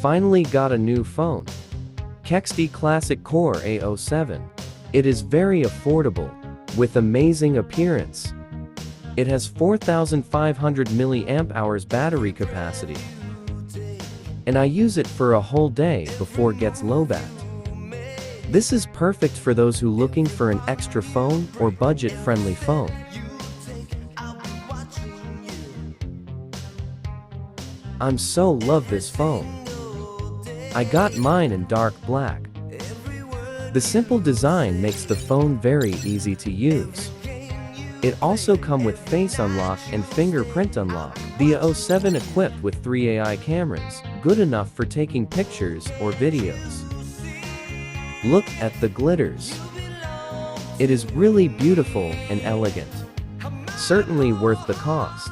Finally got a new phone. XD Classic Core A07. It is very affordable, with amazing appearance. It has 4,500 mAh battery capacity. And I use it for a whole day before it gets lowbat. This is perfect for those who looking for an extra phone or budget-friendly phone. I'm so love this phone. I got mine in dark black. The simple design makes the phone very easy to use. It also comes with face unlock and fingerprint unlock. The A07 equipped with 3 AI cameras, good enough for taking pictures or videos. Look at the glitters. It is really beautiful and elegant. Certainly worth the cost.